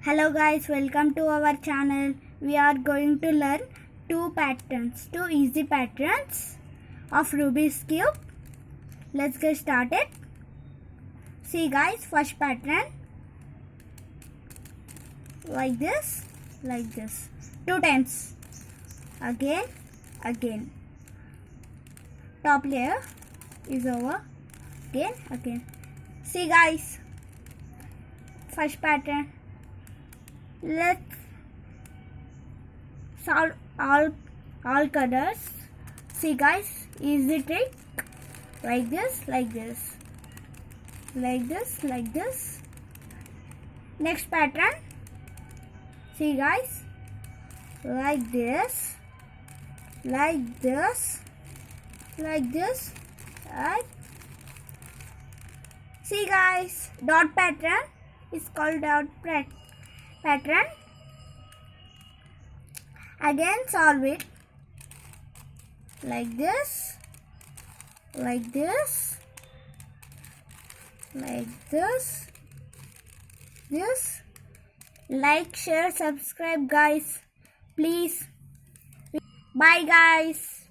Hello guys, welcome to our channel. We are going to learn two easy patterns of Rubik's Cube. Let's get started. See guys, first pattern like this, two times, again. Top layer is over, again. See guys, first pattern. Let's solve all colors. See guys, easy trick. Like this. Next pattern. See guys, like this, right? See guys, dot pattern is called dot pattern. Again solve it like this. Like, share, subscribe guys, please. Bye guys.